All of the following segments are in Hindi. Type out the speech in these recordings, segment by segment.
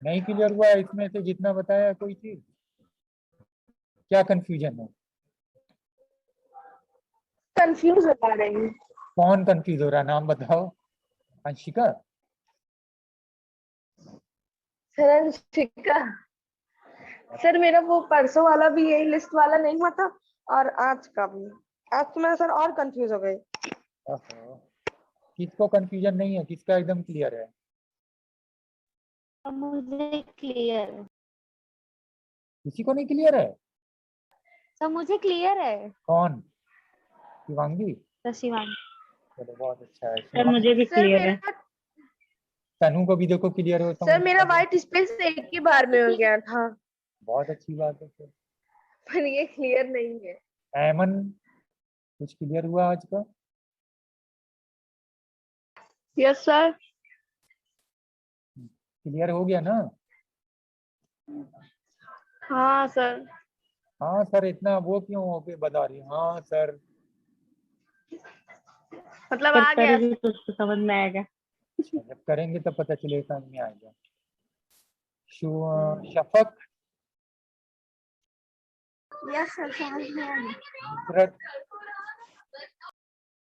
नहीं क्लियर हुआ है इसमें से जितना बताया कोई चीज? क्या कंफ्यूजन है? कंफ्यूज हो पा रही हूँ। कौन कंफ्यूज हो रहा है, नाम बताओ। अंशिका? सर अंशिका। सर मेरा वो परसों वाला भी यही लिस्ट वाला नहीं हुआ था, और आज का भी। आज तो मैं सर और कंफ्यूज हो गई। ओहो, किसको कंफ्यूजन नहीं है, किसका एकदम क्लियर है? मुझे क्लियर है। किसी को नहीं क्लियर है? सब मुझे क्लियर है। कौन? शिवांगी? शिवांगी। चलो बहुत अच्छा है। सर मुझे भी सर क्लियर है। मेरा तनु को भी देखो क्लियर हो, समझ सर में मेरा आ गया। व्हाइट स्पेस एक ही बार में हो गया था, बहुत अच्छी बात है फिर। पर ये क्लियर नहीं है। ऐमन, कुछ क्लियर हुआ आज का? Yes sir. क्लियर हो गया ना? हाँ सर। हाँ सर, इतना वो क्यों हो के बता रही हो? हाँ सर। मतलब सर आ गया। करेगी तो उसको समझ में आएगा। जब करेंगे तब पता चलेगा, समझ में आएगा। शफक? यस सर समझ में आ गया। नुसरत?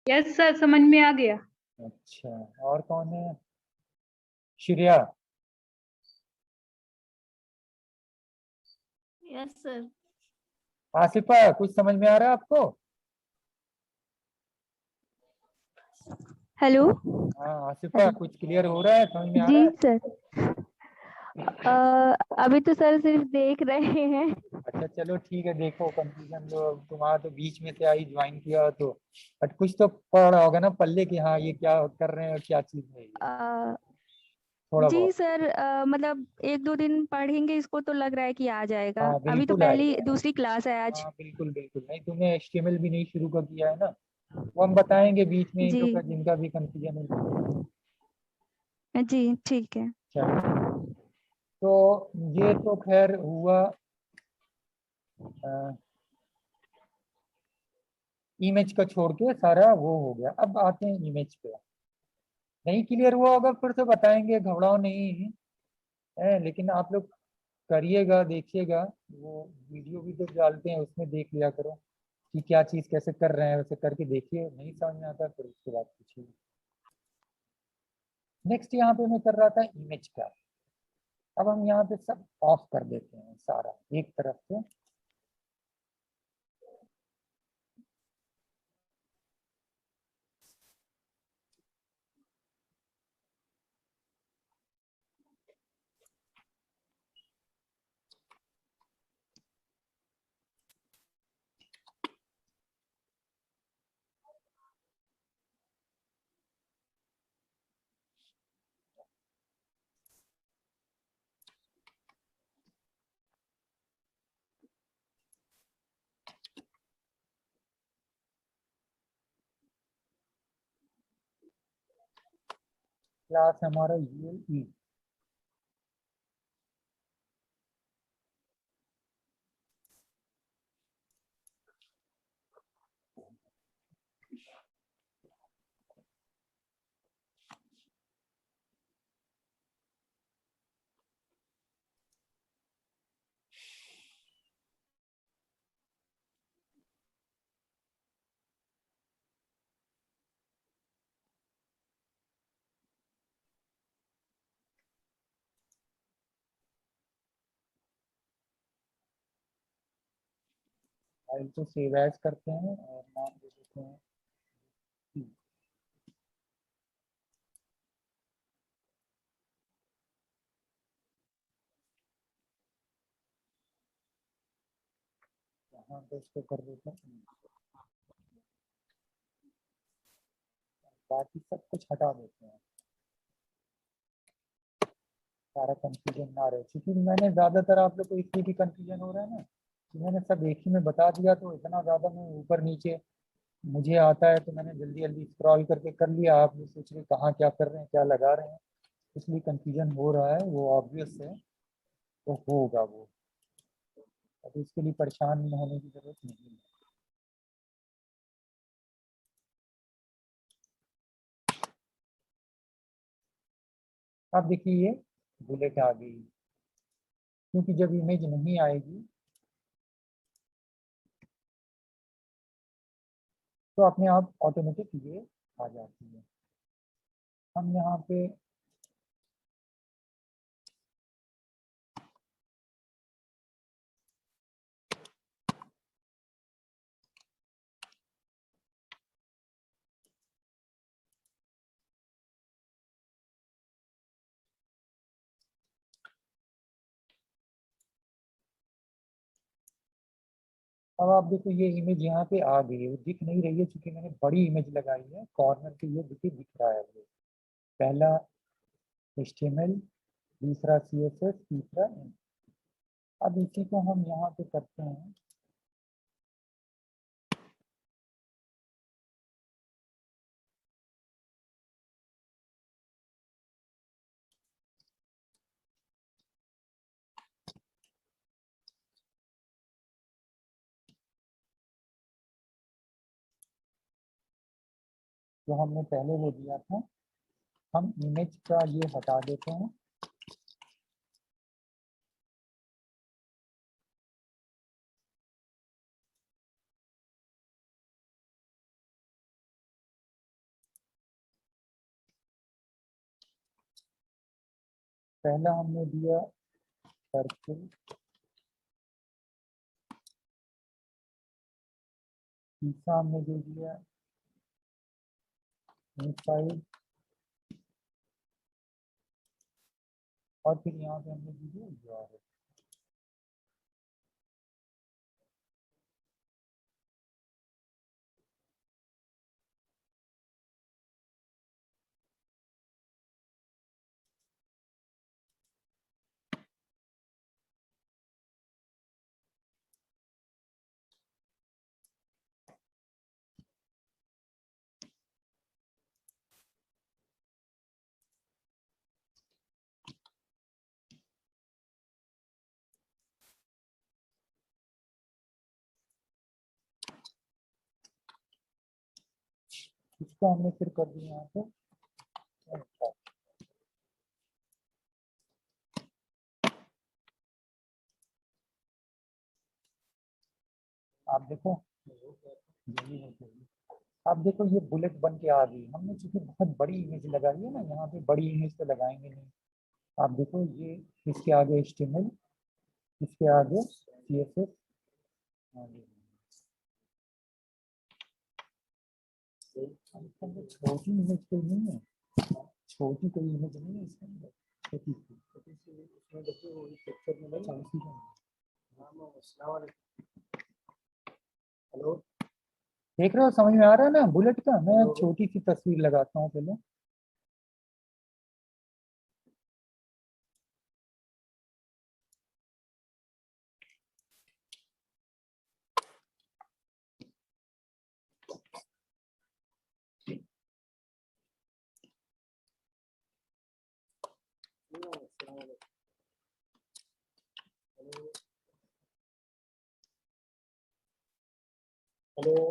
यस सर समझ में आ गया। अच्छा, और कौन है? श्रेया? Yes sir. आसिफा, कुछ समझ में आ रहा है आपको? हेलो। हाँ आसिफा, कुछ क्लियर हो रहा है, समझ में आ रहा जी है? सर। अभी तो सर सिर्फ देख रहे हैं। अच्छा चलो ठीक है, देखो कंफ्यूजन तो तुम्हारा तो बीच में से आई, ज्वाइन किया तो बट कुछ तो पढ़ रहा होगा ना पल्ले की, हाँ ये क्या कर रहे हैं और क्या चीज है ये, अ, थोड़ा जी बहुत। सर, मतलब एक दो दिन पढ़ेंगे इसको तो लग रहा है कि आ जाएगा। हाँ अभी तो बिल्कुल पहली आएगा। दूसरी क्लास है आज। हाँ बिल्कुल बिल्कुल, नहीं तुमने एचटीएमएल भी नहीं शुरू कर दिया है ना, वो हम बताएंगे बीच में इन जी लोग का जिनका भी कंफ्यूजन है। जी ठीक है। चलो, तो ये तो खैर हुआ। इमेज का छोड़ के सारा वो हो गया, अब आते हैं इमेज पे। नहीं क्लियर हुआ होगा फिर से बताएंगे, घबराओ नहीं है, लेकिन आप लोग करिएगा, देखिएगा। वो वीडियो भी तो डालते हैं, उसमें देख लिया करो कि क्या चीज कैसे कर रहे हैं, वैसे करके देखिए, नहीं समझ में आता फिर उसके बाद पूछिए। नेक्स्ट यहाँ पे मैं कर रहा था इमेज का। अब हम यहाँ पे सब ऑफ कर देते हैं सारा एक तरफ से। क्लास हमारा ये फाइल को सेव एज करते हैं और नाम दे देते हैं P। यहाँ पे इसको कर देते हैं, बाकी सब कुछ हटा देते हैं, सारा कंफ्यूजन ना रहे, क्योंकि मैंने ज्यादातर आप लोग को इसलिए भी कंफ्यूजन हो रहा है ना कि मैंने सब एक ही में बता दिया, तो इतना ज्यादा मैं ऊपर नीचे मुझे आता है तो मैंने जल्दी जल्दी स्क्रॉल करके कर लिया, आप भी सोच रहे कहाँ क्या कर रहे हैं, क्या लगा रहे हैं, इसलिए कंफ्यूजन हो रहा है, वो ऑब्वियस है, तो होगा वो। अब इसके लिए परेशान होने की जरूरत नहीं है। अब देखिए ये बुलेट आ गई, क्योंकि जब इमेज नहीं आएगी तो अपने आप ऑटोमेटिक ये आ जाती है। हम यहाँ पे अब आप देखो ये इमेज यहाँ पे आ गई है, वो दिख नहीं रही है क्योंकि मैंने बड़ी इमेज लगाई है कॉर्नर पे, ये दिख रहा है। ये पहला HTML, दूसरा CSS, तीसरा image। अब इसी को हम यहाँ पे करते हैं। जो हमने पहले वो दिया था, हम इमेज का ये हटा देते हैं। पहला हमने दिया सर्किल, तीसरा हमने दे दिया इनसाइड, और फिर यहाँ पे हमने दी दिया URL। इसको हमने फिर कर दिया यहाँ पे। आप देखो, आप देखो ये बुलेट बन के आ गई। हमने चूंकि बहुत बड़ी इमेज लगाई है ना, यहाँ पे बड़ी इमेज तो लगाएंगे नहीं। आप देखो ये इसके आगे HTML, इसके आगे CSS, छोटी इमेज कोई नहीं है, छोटी कोई इमेज नहीं है इसके अंदर, छोटी सी उसमें देखिए वो पिक्चर में लगा उसी का। हेलो, देख रहे हो, समझ में आ रहा है ना बुलेट का? मैं छोटी सी तस्वीर लगाता हूँ पहले। हेलो,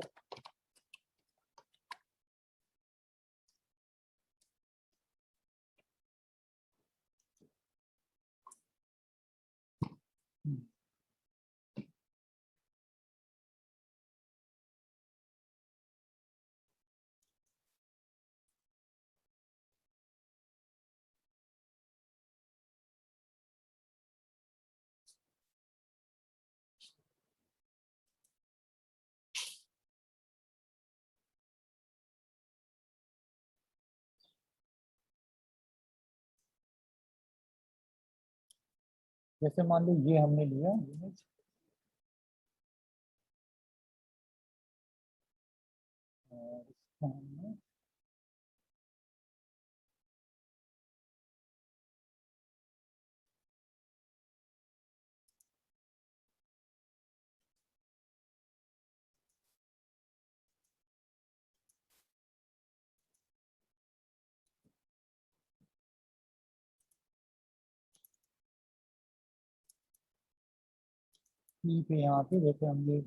जैसे मान लो ये हमने लिया इमेज, और इसको हमने ई पे यहाँ पे जैसे हम ये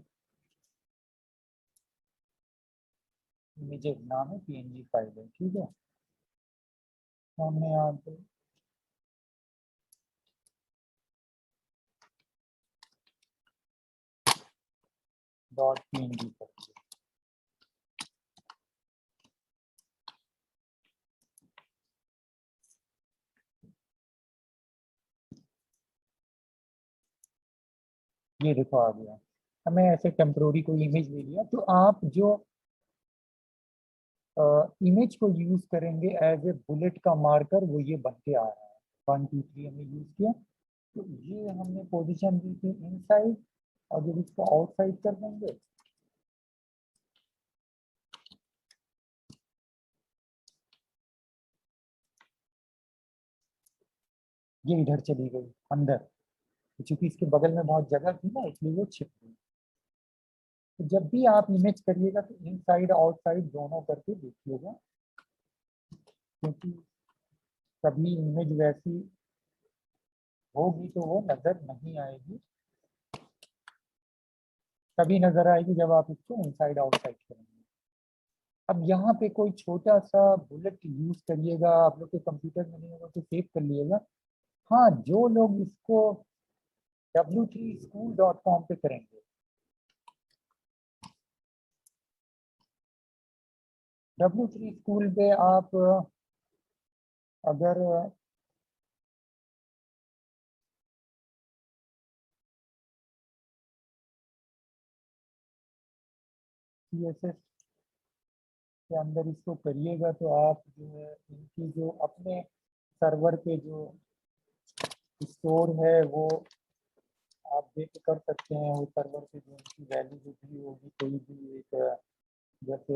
इमेज नाम है PNG फाइल है, ठीक है। तो हमने यहाँ पे डॉट png कर दिया। ये देखो आ गया। हमें ऐसे टेम्प्रोरी कोई इमेज ले लिया, तो आप जो इमेज को यूज करेंगे एज ए बुलेट का मार्कर, वो ये बन के आ रहा है। 1 2 3 हमने यूज किया, तो ये हमने पोजीशन दी थी इनसाइड, और जब इसको आउटसाइड कर देंगे ये इधर चली गई अंदर, तो चूंकि इसके बगल में बहुत जगह थी ना, इसलिए वो छिप गई। तो जब भी आप इमेज करिएगा तो इनसाइड आउटसाइड दोनों करके देखिएगा, क्योंकि कभी इमेज वैसी होगी तो वो नजर नहीं आएगी, तभी नजर आएगी जब आप इसको इनसाइड आउटसाइड करेंगे। अब यहाँ पे कोई छोटा सा बुलेट यूज करिएगा, आप लोग के कंप्यूटर में नहीं होगा तो सेव कर लिएगा। हाँ, जो लोग इसको w3school.com पे करेंगे, W3 स्कूल पे आप अगर CSS के अंदर इसको करिएगा तो आप जो है इनकी जो अपने सर्वर पे जो स्टोर है वो आप देख के कर सकते हैं। वो सर्वर पे जो इनकी वैल्यू जो भी होगी, कोई भी एक जैसे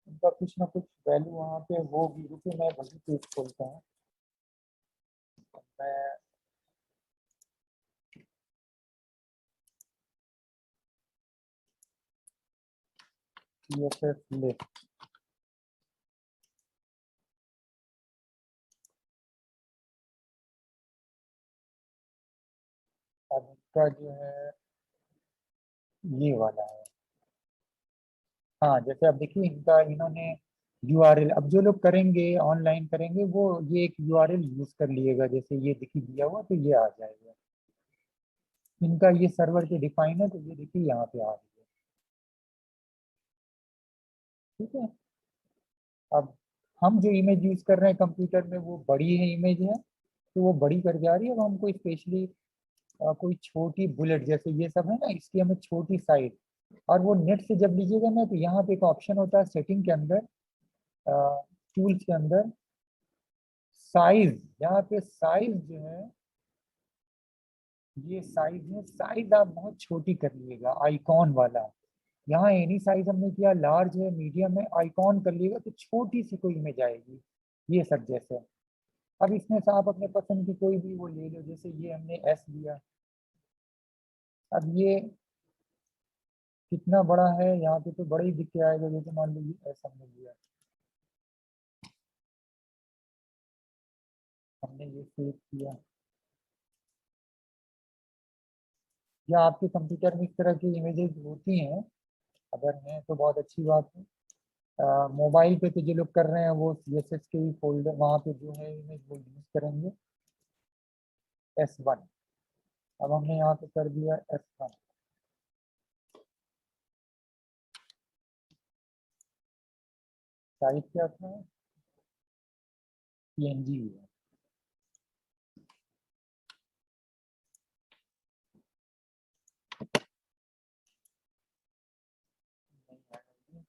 उनका कुछ ना कुछ वैल्यू वहाँ पे होगी। रुकिए मैं वही पेज खोलता हूँ। मैं CSS लिस्ट, अब इसका जो है ये वाला है। हाँ, जैसे अब देखिए इनका इन्होंने URL, अब जो लोग करेंगे ऑनलाइन करेंगे वो ये एक URL यूज कर लिएगा, जैसे ये देखिए दिया हुआ तो ये आ जाएगा। इनका ये सर्वर के डिफाइन है, तो ये देखिए यहाँ पे आ रही है। ठीक है, अब हम जो इमेज यूज कर रहे हैं कंप्यूटर में वो बड़ी है इमेज है, तो वो बड़ी कर जा रही है। अब हमको स्पेशली कोई छोटी बुलेट जैसे ये सब है ना, इसकी हमें छोटी साइज, और वो नेट से जब लीजिएगा ना तो यहाँ पे एक ऑप्शन होता है सेटिंग के अंदर, टूल्स के अंदर साइज, यहाँ पे साइज जो है ये साइज है, साइज आप बहुत छोटी कर लीजिएगा आइकॉन वाला। यहाँ एनी साइज हमने किया, लार्ज है मीडियम है, आइकॉन कर लीजिएगा तो छोटी सी कोई इमेज आएगी ये सब जैसे। अब इसमें से आप अपने पसंद की कोई भी वो ले लो, जैसे ये हमने S लिया। अब ये कितना बड़ा है, यहाँ पे तो बड़ा ही दिख के आएगा, जैसे मान लीजिए S हमने लिया, हमने ये सेव किया। या आपके कंप्यूटर में इस तरह की इमेजेस होती हैं, अगर हैं तो बहुत अच्छी बात है। मोबाइल पे तो जो लोग कर रहे हैं वो CSS के ही फोल्डर वहाँ पे जो है इमेज वो यूज करेंगे S1। अब हमने यहाँ पे कर दिया S1। साइज क्या था, PNG है।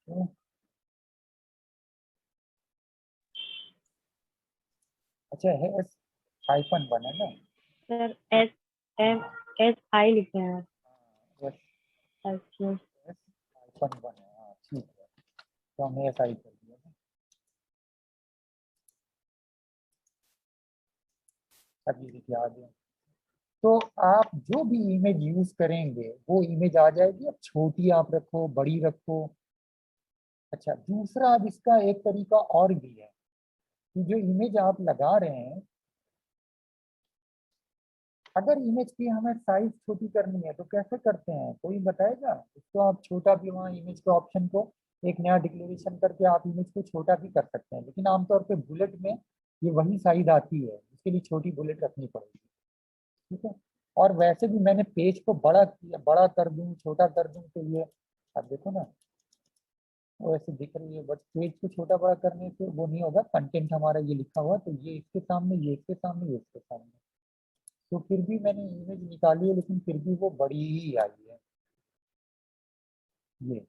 क्यों? अच्छा है S-1 है ना, सर SMSI लिखे हैं। S अच्छा, S-1 है, हाँ ठीक है, तो हमने SI कर दिया ना। अब ये देखिए आ गया। तो आप जो भी इमेज यूज करेंगे वो इमेज आ जाएगी। अब छोटी आप रखो, बड़ी रखो। अच्छा, दूसरा अब इसका एक तरीका और भी है कि जो इमेज आप लगा रहे हैं, अगर इमेज की हमें साइज छोटी करनी है तो कैसे करते हैं, कोई बताएगा? इसको आप छोटा भी, वहाँ इमेज के ऑप्शन को एक नया डिक्लेरेशन करके आप इमेज को छोटा भी कर सकते हैं, लेकिन आमतौर पे बुलेट में ये वही साइज आती है, इसके लिए छोटी बुलेट रखनी पड़ेगी। ठीक है। और वैसे भी मैंने पेज को बड़ा किया, बड़ा कर दूं छोटा कर दूं तो ये अब देखो ना वो ऐसे दिख रही है, बट पेज को छोटा बड़ा करने से वो नहीं होगा। कंटेंट हमारा ये लिखा हुआ तो ये इसके सामने, ये इसके सामने, ये इसके सामने, तो फिर भी मैंने इमेज निकाली है लेकिन फिर भी वो बड़ी ही आई है। ये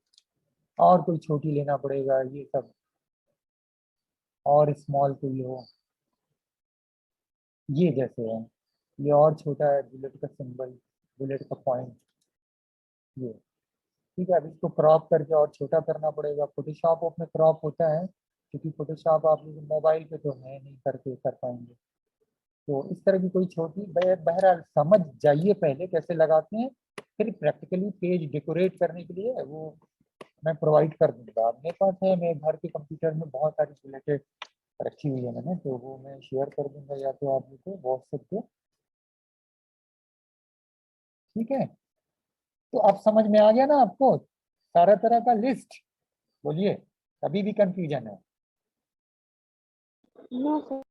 और कोई छोटी लेना पड़ेगा, ये सब और स्मॉल कोई हो, ये जैसे है, ये और छोटा है, बुलेट का सिंबल, बुलेट का पॉइंट, ये ठीक है। अब इसको क्रॉप करके और छोटा करना पड़ेगा। फोटोशॉप में क्रॉप होता है क्योंकि फोटोशॉप आप लोग मोबाइल पे तो है नहीं करके कर पाएंगे, तो इस तरह की कोई छोटी बहरहाल समझ जाइए पहले कैसे लगाते हैं, फिर प्रैक्टिकली पेज डेकोरेट करने के लिए वो मैं प्रोवाइड कर दूंगा। मेरे पास है, मेरे घर के कंप्यूटर में बहुत सारी बुलेटें रखी हुई है मैंने, तो वो मैं शेयर कर दूंगा या तो आप को व्हाट्सएप पे, ठीक है। तो अब समझ में आ गया ना आपको सारा तरह का लिस्ट? बोलिए, अभी भी कंफ्यूजन है? No sir.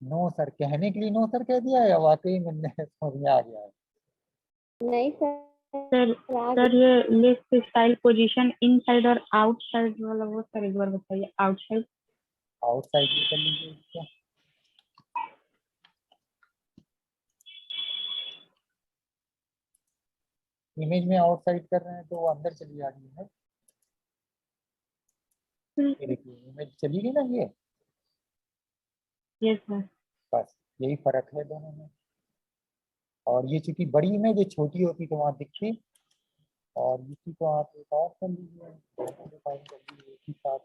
नो सर कहने के लिए नो सर कह दिया या वाकई में समझ में आ गया है? नहीं सर। सर सर ये लिस्ट स्टाइल पोजीशन इनसाइड और आउटसाइड वाला वो सर एक बार बताइए। आउटसाइड आउटसाइड भी कर लीजिए इसको। इमेज में आउटसाइड कर रहे हैं तो वो अंदर चली जा रही है। ये देखिए इमेज चली गई ना ये, यस सर। बस यही फर्क है दोनों में। और ये चूंकि बड़ी इमेज है, छोटी होती तो वहां दिखती। और इसी को आप एक और कर लीजिए, दोनों डिफाइन कर लीजिए एक ही साथ।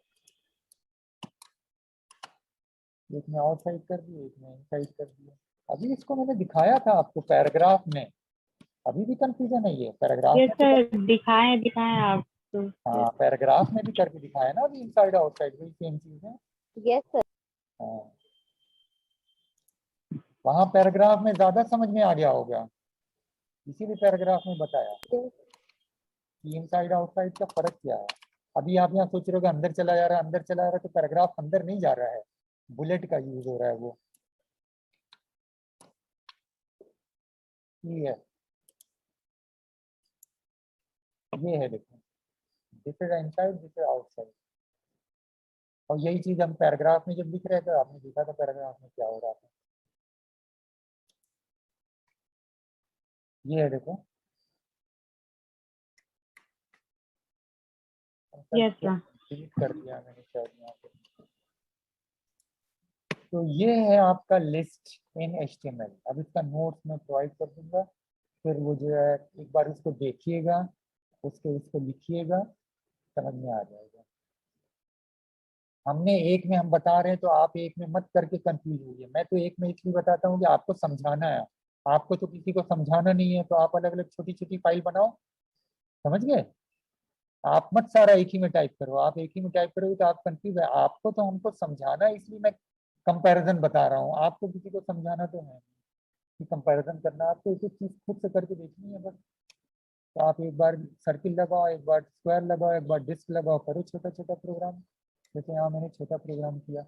एक में आउटसाइड कर दिए, एक में इनसाइड कर दिए। अभी इसको मैंने दिखाया था आपको पैराग्राफ में, अभी भी कंफ्यूजन है ये पैराग्राफ यस में तो सर दिखाएं दिखाएं आप तो। हाँ पैराग्राफ में भी करके दिखाया ना अभी, इनसाइड आउटसाइड वही सेम चीज है। Yes sir. हाँ वहाँ पैराग्राफ में ज्यादा समझ में आ गया होगा, इसीलिए पैराग्राफ में बताया कि इनसाइड आउटसाइड का फर्क क्या है। अभी आप यहाँ सोच रहे हो कि अंदर चला जा रहा है, अंदर चला जा रहा है, तो पैराग्राफ अंदर नहीं जा रहा है, बुलेट का यूज हो रहा है वो। ये है देखो, this is inside, this is outside. और यही चीज हम पैराग्राफ में जब लिख रहे थे आपने देखा था पैराग्राफ में क्या हो रहा था। ये है देखो, यस सर। डिलीट कर दिया मैंने शायद यहाँ पे। तो ये है आपका लिस्ट इन HTML। अब इसका नोट्स मैं प्रोवाइड कर दूंगा, फिर वो जो है एक बार उसको देखिएगा, उसको लिखिएगा, समझ में आ जाएगा। हमने एक में हम बता रहे हैं तो आप एक में मत करके कंफ्यूज हुई। मैं तो एक में इसलिए बताता हूँ कि आपको समझाना है, आपको तो किसी को समझाना नहीं है, तो आप अलग अलग छोटी छोटी फाइल बनाओ, समझ गए? आप मत सारा एक ही में टाइप करो, आप एक ही में टाइप करोगे तो आप कंफ्यूज है। आपको तो हमको समझाना है, इसलिए मैं कंपैरिजन बता रहा हूँ, आपको किसी को समझाना तो है नहीं कि कंपैरिजन करना, आपको एक एक चीज खुद से करके देखनी है बस। तो आप एक बार सर्किल लगाओ, एक बार स्क्वायर लगाओ, एक बार डिस्क लगाओ, करो छोटा छोटा प्रोग्राम। जैसे यहाँ मैंने छोटा प्रोग्राम किया।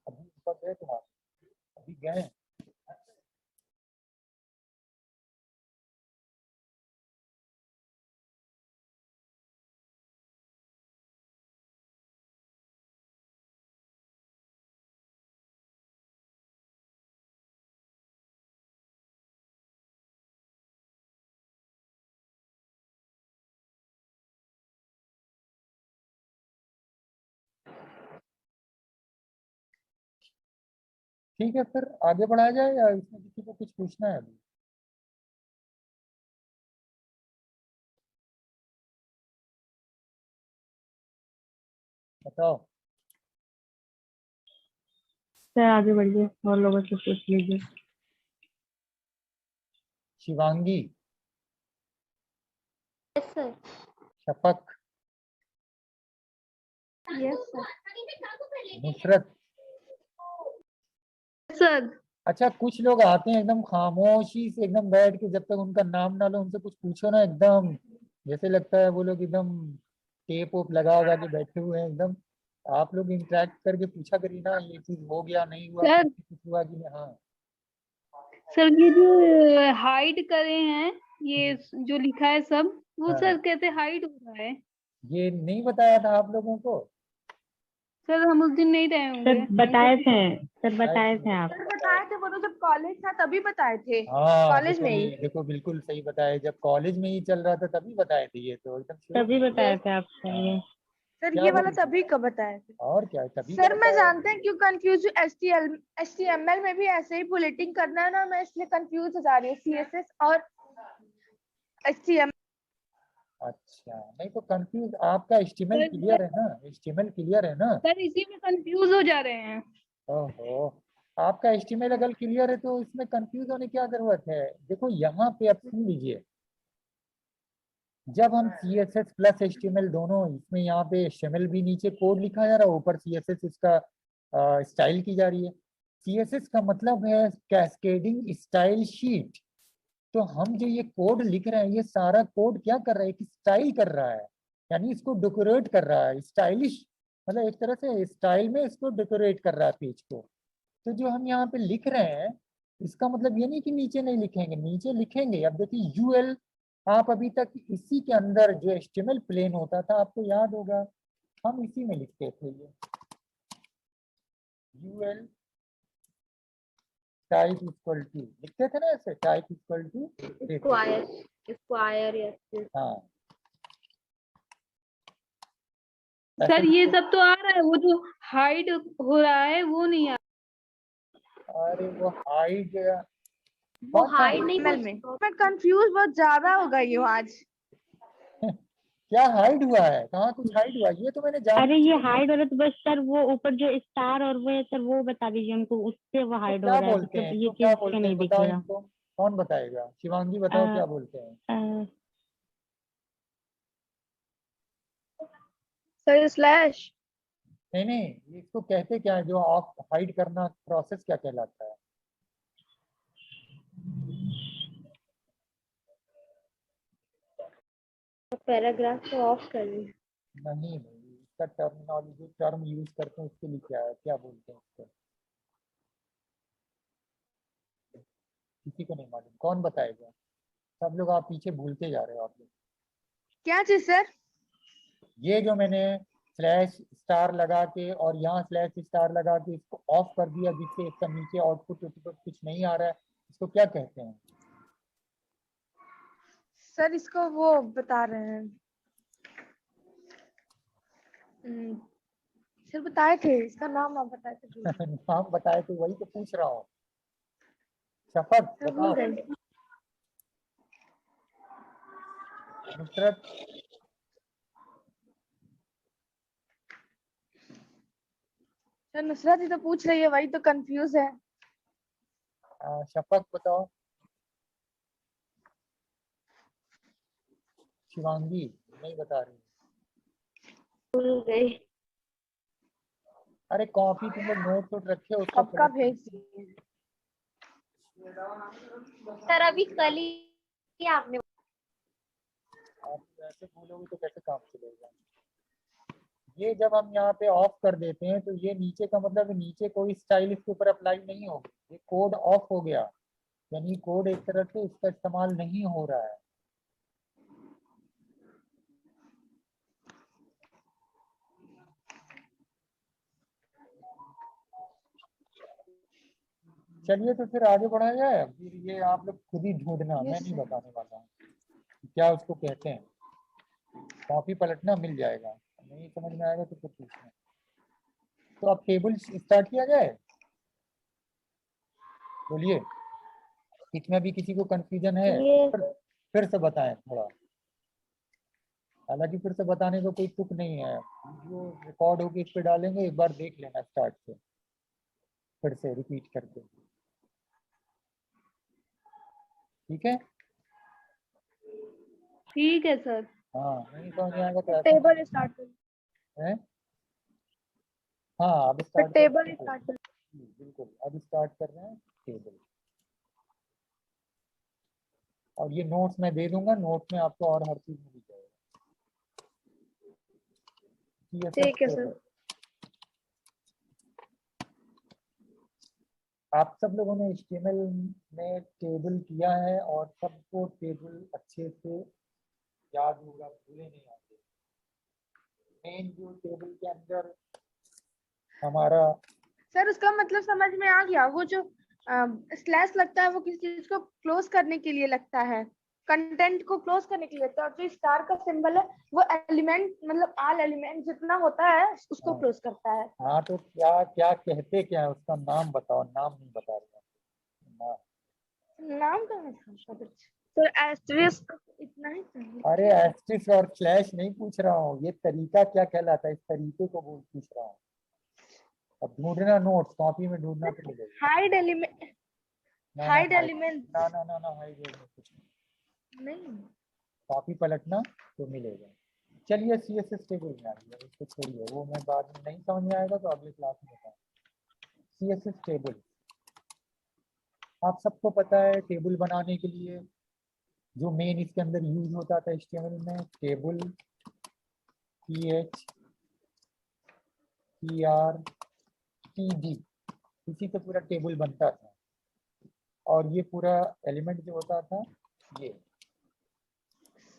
अभी ऊपर गए तुम आप, अभी गए? ठीक है फिर आगे बढ़ाया जाए या इसमें किसी को कुछ पूछना है अभी? बताओ। सर आगे बढ़िए और लोगों से पूछ लीजिए। Shivangi, yes sir. Shafaq, yes sir. Nusrat. Sir. अच्छा कुछ लोग आते हैं एकदम खामोशी से, एकदम बैठ के, जब तक उनका नाम ना लो उनसे कुछ पूछो ना, एकदम जैसे लगता है वो लोग एकदम टेप ओप लगा के बैठे हुए हैं एकदम। आप लोग इंटरेक्ट करके पूछा करिए ना, ये चीज हो गया नहीं हुआ, सर कुछ हुआ कि नहीं। हाँ सर ये जो हाइड करे हैं ये जो लिखा है सब वो हाँ, सर कहते हाइड हो रहा है। ये नहीं बताया था आप लोगों को? सर हम उस दिन नहीं रहे सर होंगे। बताए थे, सर बताए थे आप। सर बताए थे, वो तो जब कॉलेज था तभी बताए थे, हाँ कॉलेज देखो में ही। ये देखो बिल्कुल सही बताया, जब कॉलेज में ही चल रहा था तभी बताए थे, ये तो एकदम शुरू तभी में। बताए थे आपको ये। सर क्या ये वाला बोल, तभी कब बताए थे? और क्या तभी का सर मैं बताया। जानते हैं क्यों कंफ्यूज हूँ, HTML में भी ऐसे ही बुलेटिन करना है ना, मैं इसलिए कंफ्यूज हो जा रही हूँ CSS और HTML। अच्छा नहीं तो कंफ्यूज, आपका एस्टिमेल क्लियर है ना, एस्टिमेल क्लियर है ना। सर इसी में कंफ्यूज हो जा रहे हैं। ओहो, आपका एस्टिमेल अगर क्लियर है तो इसमें कंफ्यूज होने की क्या जरूरत है। देखो यहाँ पे आप सुन लीजिए, जब हम CSS प्लस HTML दोनों इसमें, यहाँ पे HTML भी नीचे कोड लिखा जा रहा है, ऊपर CSS इसका स्टाइल की जा रही है। CSS का मतलब है कैस्केडिंग स्टाइल शीट। तो हम जो ये कोड लिख रहे हैं, ये सारा कोड क्या कर रहा है, कि स्टाइल कर रहा है, यानी इसको डेकोरेट कर रहा है, स्टाइलिश, मतलब एक तरह से स्टाइल में इसको डेकोरेट कर रहा है पेज को। तो जो हम यहाँ पे लिख रहे हैं, इसका मतलब ये नहीं कि नीचे नहीं लिखेंगे, नीचे लिखेंगे। अब देखिए UL, आप अभी तक इसी के अंदर जो HTML प्लेन होता था, आपको याद होगा, हम इसी में लिखते थे ये UL टाइप इक्वल टू, लिखते थे ना ऐसे, type equal to. Square yes. हाँ सर ये सब तो आ रहा है, वो जो हाइड हो रहा है वो नहीं आ अरे वो हाइड, वो हाइड नहीं HTML में मैं कंफ्यूज बहुत ज्यादा हो गई हूँ आज। क्या हाइड हुआ है, कहाँ कुछ हाइड हुआ, ये तो मैंने जान अरे ये हाइड हो रहा है तो बस सर वो ऊपर जो स्टार और वो है सर वो बता दीजिए हमको, उससे वो तो हाइड हो क्या रहा है, बोलते हैं, मतलब ये तो क्या चीज बोलते क्यों हैं नहीं बताओ दिखेगा। इनको, कौन बताएगा, शिवांगी बताओ अ, क्या बोलते हैं। अ, सर स्लैश। नहीं नहीं, ये इसको कहते क्या है, जो आप हाइड करना प्रोसेस क्या कहलाता है। पैराग्राफ को ऑफ कर रही हूँ। नहीं नहीं, इसका टर्मिनोलॉजी, टर्म यूज करते हैं उसके लिए क्या है, क्या बोलते हैं इसको, किसी को नहीं मालूम, कौन बताएगा। सब लोग आप पीछे भूलते जा रहे हो आप लोग। क्या चीज सर? ये जो मैंने स्लैश स्टार लगा के और यहाँ स्लैश स्टार लगा के इसको ऑफ कर दिया, जिससे इसका नीचे आउटपुट कुछ नहीं आ रहा है, इसको क्या कहते हैं। सर इसको वो बता रहे हैं, सर बताए थे, इसका नाम आप बताए थे। नाम बताए तो वही तो पूछ रहा हूँ। शफक सर बताओ। भूल गई। नुसरत, सर नुसरत ही तो पूछ रही है, वही तो कंफ्यूज है। शफक बताओ। शिवांगी नहीं बता रही। भूल गई। अरे कॉपी तुम लोग नोट वोट रखे हो, उसको सबका पलट भेज दिए। सर अभी कल ही आपने आप ऐसे बोलोगे तो कैसे काम चलेगा। ये जब हम यहाँ पे ऑफ कर देते हैं तो ये नीचे का मतलब नीचे कोई स्टाइल इसके ऊपर अप्लाई नहीं होगी, ये कोड ऑफ हो गया, यानी कोड एक तरह से इसका इस्तेमाल नहीं हो रहा है। चलिए तो फिर आगे बढ़ा जाए, फिर ये आप लोग खुद ही ढूंढना, मैं यस नहीं सर। बताने वाला हूँ क्या उसको कहते हैं। कॉपी पलटना मिल जाएगा, नहीं समझ में आएगा तो फिर पूछना। तो अब टेबल स्टार्ट किया जाए, बोलिए, इसमें भी किसी को कंफ्यूजन है ये फिर से बताएं थोड़ा। हालांकि फिर से बताने का कोई तुक नहीं है, वीडियो रिकॉर्ड होके इस पे डालेंगे, एक बार देख लेना स्टार्ट से, फिर से रिपीट करके, ठीक है। ठीक है सर। हाँ नहीं समझ में आएगा तो ऐसा टेबल स्टार्ट कर, है। हाँ अब फिर स्टार्ट टेबल कर, स्टार्ट कर। बिल्कुल अब स्टार्ट कर रहे हैं टेबल। और ये नोट्स मैं दे दूंगा, नोट्स में आपको और हर चीज मिल जाएगा। ठीक है सर। आप सब लोगों ने HTML में टेबल किया है और सबको टेबल अच्छे से याद होगा, भूले नहीं आते। मेन जो टेबल के अंदर हमारा सर उसका मतलब समझ में आ गया, वो जो स्लैश लगता है वो किसी चीज को क्लोज करने के लिए लगता है, कंटेंट को क्लोज करने के लिए लगता है, और जो स्टार का सिंबल है वो एलिमेंट मतलब ऑल एलिमेंट जितना होता है उसको हाँ। क्लोज करता है। हाँ तो क्या क्या कहते क्या है, उसका नाम बताओ, नाम नहीं बता रहे हो। नाम कहाँ था? तो एस्टेरिस्क इतना ही चाहिए। अरे एस्ट्रिक्स और स्लैश नहीं पूछ रहा हूँ, ये तरीका क्या कहलाता है, इस तरीके को पूछ रहा हूँ। अब ढूंढना, नोट्स कॉपी में ढूंढना तो मिलेगा। हाइड एलिमेंट, ना ना हाइड हाइड, एलिमेंट ना ना ना ना हाइड कुछ नहीं, नहीं। कॉपी पलटना तो मिलेगा। चलिए CSS टेबल में आ गया, उसको छोड़िए, वो मैं बाद में नहीं समझ में आएगा तो अगले क्लास में बताऊँ। CSS टेबल आप सबको पता है, टेबल बनाने के लिए जो मेन इसके अंदर यूज होता था HTML में, टेबल THERTD, इसी से पूरा टेबल बनता था। और ये पूरा एलिमेंट जो होता था, ये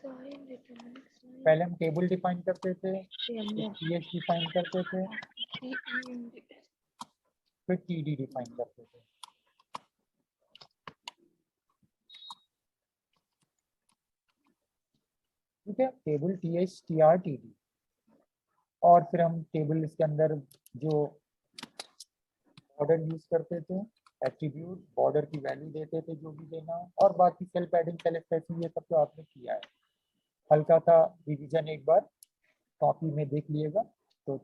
पहले हम टेबल डिफाइन करते थे, TH डिफाइन करते थे, फिर TD डिफाइन करते थे। ठीक है, टेबल THTRTD, और फिर हम टेबल इसके अंदर जो बॉर्डर यूज करते थे, एट्रीब्यूट बॉर्डर की वैल्यू देते थे जो भी देना, और बाकी सेल पैडिंग, सेल स्पेसिंग, ये सब तो आपने किया है। हल्का सा रिवीजन एक बार कॉपी में देख लिएगा तो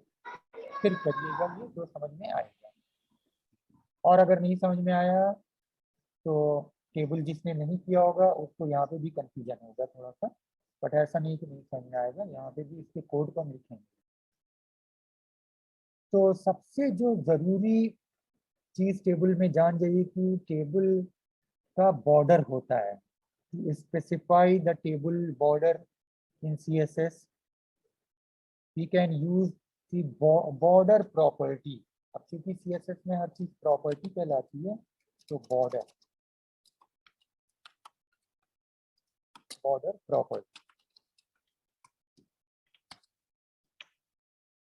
फिर करिएगा, ये तो समझ में आएगा। और अगर नहीं समझ में आया तो टेबल जिसने नहीं किया होगा उसको यहाँ पे भी कंफ्यूजन होगा थोड़ा सा, बट ऐसा नहीं कि नहीं समझ में आएगा, यहाँ पे भी इसके कोड को हम लिखेंगे। तो सबसे जो जरूरी चीज टेबल में जान जाइए कि टेबल का बॉर्डर होता है। Specify the table border in CSS, we can use the border property। अब चूंकि CSS में हर चीज प्रॉपर्टी कहलाती है, तो बॉर्डर प्रॉपर्टी,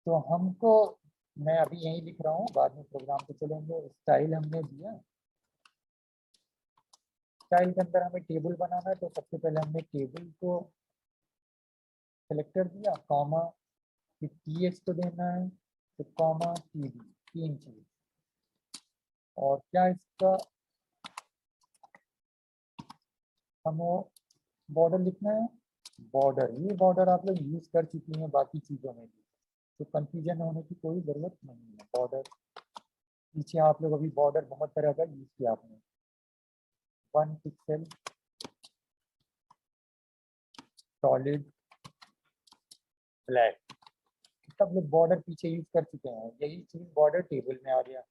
तो हमको, मैं अभी यही लिख रहा हूँ, बाद में प्रोग्राम पे चलेंगे। स्टाइल हमने दिया, स्टाइल के अंदर हमें टेबल बनाना है, तो सबसे पहले हमने टेबल को सेलेक्ट कर दिया, कॉमा, फिर TH को देना है, तो कॉमा TD, 3 चीज। और क्या इसका हमें बॉर्डर लिखना है, बॉर्डर, ये बॉर्डर आप लोग यूज कर चुकी हैं बाकी चीजों में भी, तो कंफ्यूजन होने की कोई जरूरत नहीं है। बॉर्डर पीछे आप लोग अभी बॉर्डर बहुत तरह का यूज किया आपने, 1 पिक्सल, सॉलिड, ब्लैक, सब लोग बॉर्डर पीछे यूज कर चुके हैं। यही चीज बॉर्डर टेबल में आ गया।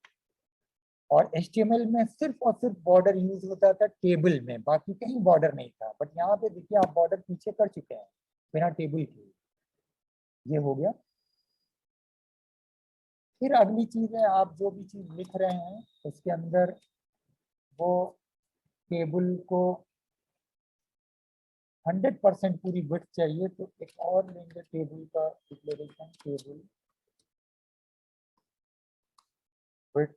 और HTML में सिर्फ और सिर्फ बॉर्डर यूज होता था टेबल में, बाकी कहीं बॉर्डर नहीं था। बट यहाँ पे देखिए आप बॉर्डर पीछे कर चुके हैं बिना टेबल के, ये हो गया। फिर अगली चीज है, आप जो भी चीज लिख रहे हैं उसके अंदर वो टेबल को 100% पूरी विड्थ चाहिए, तो एक और लेंगे टेबल का डिक्लेरेशन, टेबल विड्थ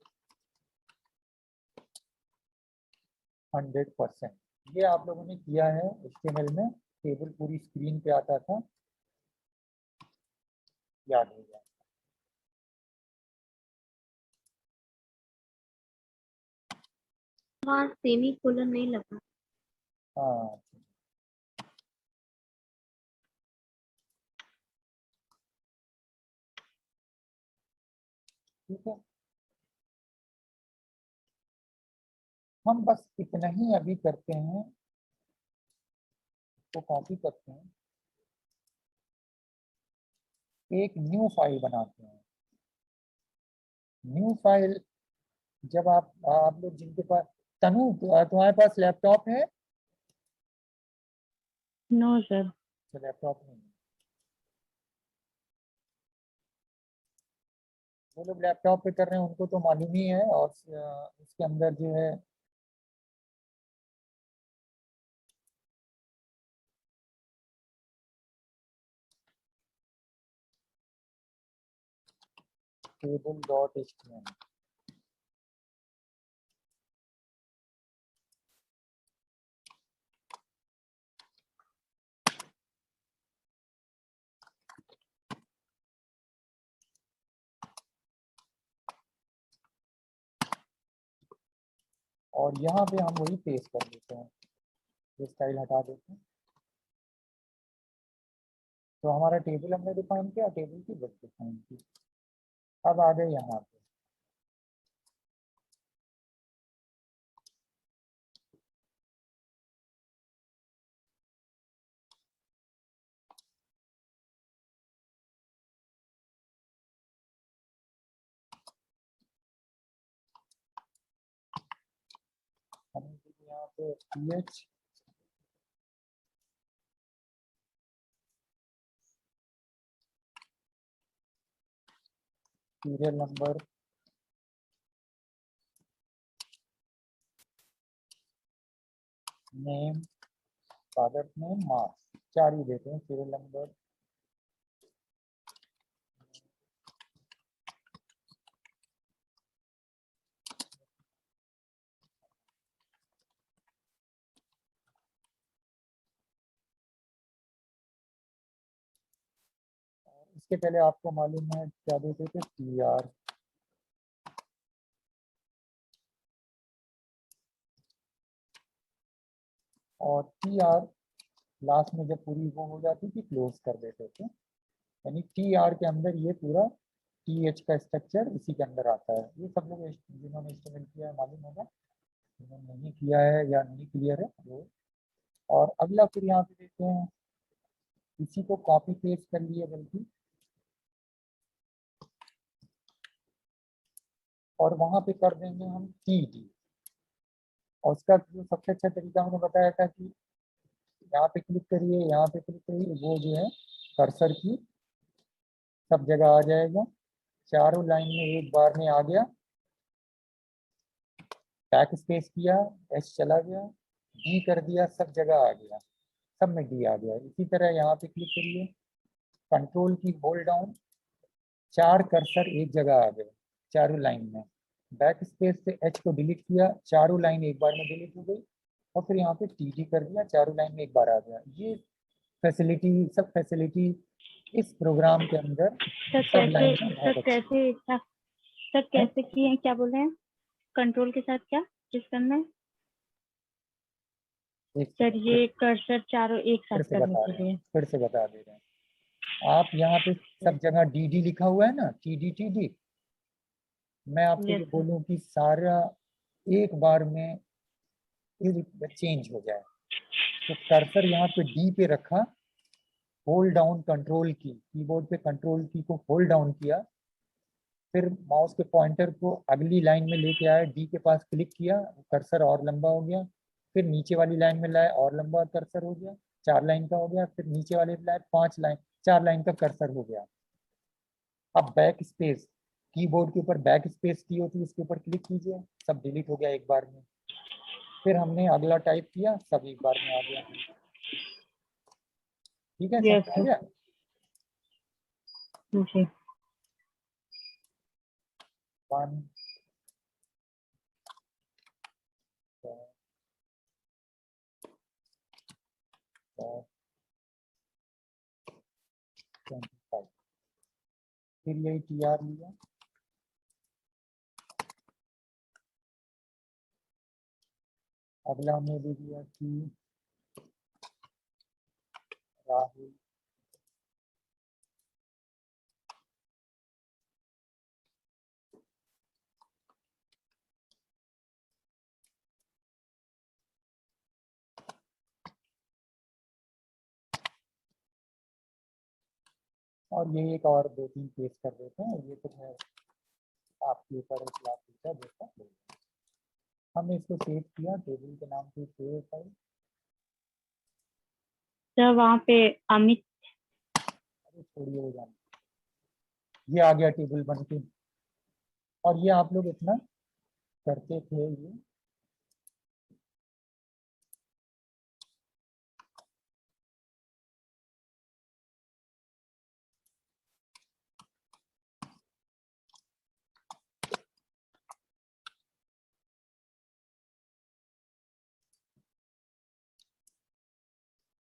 100%। ये आप लोगों ने किया है HTML में, टेबल पूरी स्क्रीन पे आता था, याद हो जाए। वहाँ सेमी कोलन नहीं लगा। हाँ ठीक है, हम बस इतना ही अभी करते हैं, तो कॉपी करते हैं, एक न्यू फाइल बनाते हैं। न्यू फाइल जब आप लोग जिनके पास, तनु तुम्हारे पास लैपटॉप है? No sir. तो लैपटॉप नहीं है। जो लोग लैपटॉप पे कर रहे हैं उनको तो मालूम ही है, और इसके अंदर जो है table.html। और यहाँ पे हम वही पेस्ट कर देते हैं, ये स्टाइल हटा देते हैं। तो हमारा टेबल हमने डिफाइन किया, टेबल की विड्थ डिफाइन की। अब आ गए यहाँ पे, हमें यहाँ पे ph serial number, name, father name, marks, 4 ही देते हैं। सीरियल नंबर, इसके पहले आपको मालूम है क्या देते थे, TR, और TR लास्ट में जब पूरी वो हो जाती थी क्लोज कर देते थे। यानी TR के अंदर ये पूरा TH का स्ट्रक्चर इसी के अंदर आता है। ये सब लोग जिन्होंने इंस्ट्रूमेंट किया है मालूम होगा, जिन्होंने नहीं किया है या नहीं क्लियर है वो। और अगला फिर यहाँ पे देखते हैं, इसी को कॉपी पेस्ट कर लिए बल्कि, और वहां पे कर देंगे हम TD। और उसका जो सबसे अच्छा तरीका मैंने बताया था कि यहाँ पे क्लिक करिए, यहाँ पे क्लिक करिए, वो जो है कर्सर की सब जगह आ जाएगा। चारों लाइन में एक बार में आ गया, बैक स्पेस किया, एस चला गया, डी कर दिया, सब जगह आ गया, सब में डी आ गया। इसी तरह यहाँ पे क्लिक करिए, कंट्रोल की होल्ड डाउन, 4 कर्सर एक जगह आ गए चारों लाइन में। बैक स्पेस से एच को डिलीट किया, चारों लाइन एक बार में डिलीट हो गई, और फिर यहाँ पे टी कर दिया, चारों लाइन में एक बार आ गया। ये फैसिलिटी, सब फैसिलिटी इस प्रोग्राम के अंदर सर सब लाइन में बहुत अच्छी है। सर कैसे किए हैं, क्या बोल रहे हैं? कंट्रोल के साथ क्या किस करना है? सर ये कर्सर चारों एक साथ करने के लिए। फिर से बता दे रहे हैं। आप यहाँ पे सब जगह डी लिखा हुआ है ना, टी। मैं आपको ये बोलूँ कि सारा एक बार में चेंज हो जाए, तो कर्सर यहाँ पे डी पे रखा, होल्ड डाउन कंट्रोल की, कीबोर्ड पे कंट्रोल की को होल्ड डाउन किया, फिर माउस के पॉइंटर को अगली लाइन में लेके आया, डी के पास क्लिक किया, कर्सर और लंबा हो गया, फिर नीचे वाली लाइन में लाया और लंबा कर्सर हो गया, 4 लाइन का हो गया, फिर नीचे वाले लाए 5 लाइन, 4 लाइन का कर्सर हो गया। अब बैक स्पेस, कीबोर्ड के ऊपर बैक स्पेस की होती है, इसके ऊपर क्लिक कीजिए, सब डिलीट हो गया एक बार में। फिर हमने अगला टाइप किया, सब एक बार में आ गया। ठीक है, समझ आ गया? जी। 1 25, फिर यही TR लिया, अगला हमने दे दिया कि राहुल और ये एक और 2-3 पेस्ट कर देते हैं। ये तो है आपके ऊपर एक क्लास टीचर जैसा बोलेगा। हमने इसको सेव किया, टेबल के नाम से सेव फाइल। सर वहाँ पे अमित, अरे छोड़िए वो जाने, ये आ गया टेबल बन के। और ये आप लोग इतना करते थे ये।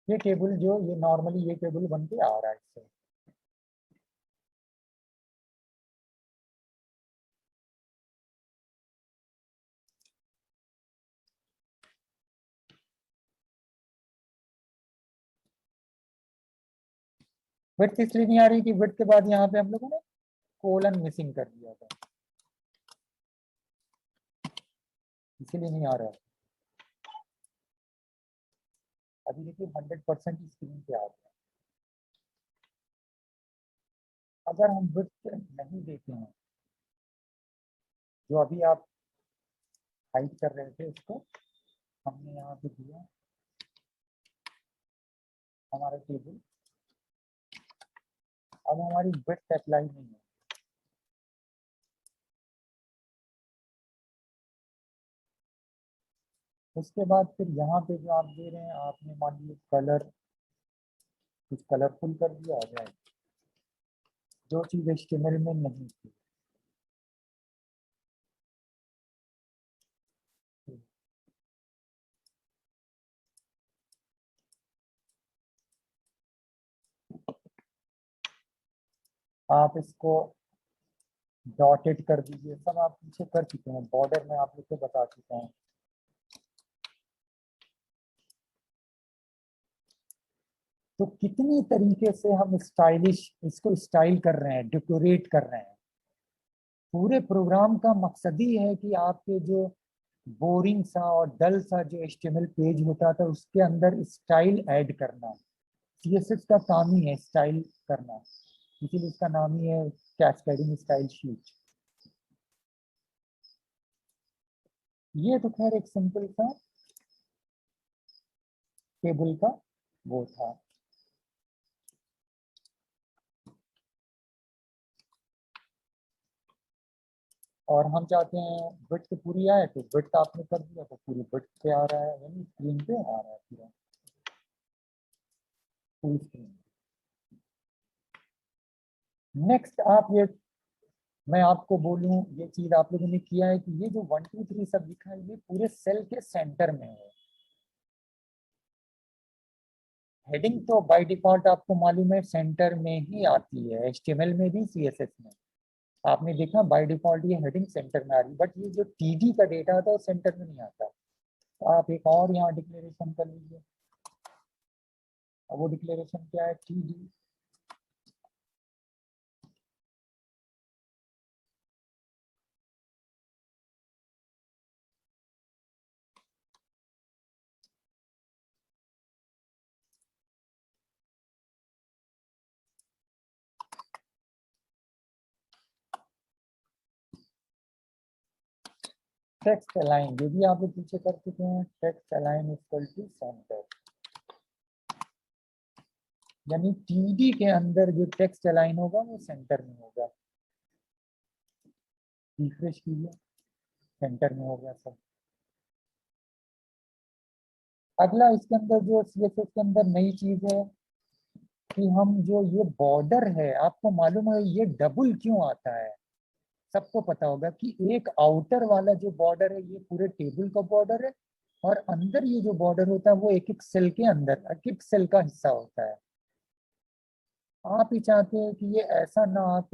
ये टेबल जो ये नॉर्मली ये टेबल बन के आ रहा है इससे। विड्थ इसलिए नहीं आ रही कि विड्थ के बाद यहाँ पे हम लोगों ने कोलन मिसिंग कर दिया था, इसीलिए नहीं आ रहा है। अभी देखिए 100% स्क्रीन पे आ गया। अगर हम विड्थ नहीं देते हैं, जो अभी आप हाइड कर रहे थे उसको हमने यहाँ पे दिया हमारा टेबल, अब हमारी विड्थ अप्लाई नहीं है। उसके बाद फिर यहाँ पे जो आप दे रहे हैं, आपने मान लीजिए कलर कुछ कलरफुल कर दिया आ जाए, जो चीज HTML में नहीं थी। आप इसको डॉटेड कर दीजिए, सब आप पीछे कर चुके हैं, बॉर्डर में आप लोग को बता चुके हैं। तो कितनी तरीके से हम स्टाइलिश इसको स्टाइल कर रहे हैं, डेकोरेट कर रहे हैं। पूरे प्रोग्राम का मकसद ही है कि आपके जो बोरिंग सा और डल सा जो HTML पेज होता था उसके अंदर स्टाइल ऐड करना। CSS का काम ही है स्टाइल करना, इसीलिए इसका नाम ही है कैस्केडिंग स्टाइल शीट। ये तो खैर एक सिंपल सा टेबल का वो था। और हम चाहते हैं विड्थ पूरी आए, तो विड्थ आपने कर दिया तो पूरी विड्थ पे आ रहा है, यानी स्क्रीन पे आ रहा है पूरा फुल स्क्रीन। नेक्स्ट आप ये मैं आपको बोलूं, ये चीज आप लोगों ने किया है कि ये जो 1 2 3 सब लिखा है ये पूरे सेल के सेंटर में है। हेडिंग तो बाय डिफॉल्ट आपको मालूम है सेंटर में ही आती है, HTML में भी CSS में। आपने देखा बाय डिफॉल्ट ये हेडिंग सेंटर में आ रही, बट ये जो TD का डेटा आता है वो सेंटर में नहीं आता। तो आप एक और यहाँ डिक्लेरेशन कर लीजिए। अब वो डिक्लेरेशन क्या है, TD टेक्स्ट अलाइन, जो भी आप लोग पीछे कर चुके हैं, text align equal to centre, यानी TD के अंदर जो टेक्स्ट अलाइन होगा वो सेंटर में होगा। रिफ्रेश कीजिए, सेंटर में हो गया सब। अगला इसके अंदर जो CSS के अंदर नई चीज है कि हम जो ये बॉर्डर है, आपको मालूम है ये डबल क्यों आता है। सबको पता होगा कि एक आउटर वाला जो बॉर्डर है ये पूरे टेबल का बॉर्डर है, और अंदर ये जो बॉर्डर होता है वो एक एक सेल के अंदर एक एक सेल का हिस्सा होता है। आप ही चाहते हैं कि ये ऐसा ना आके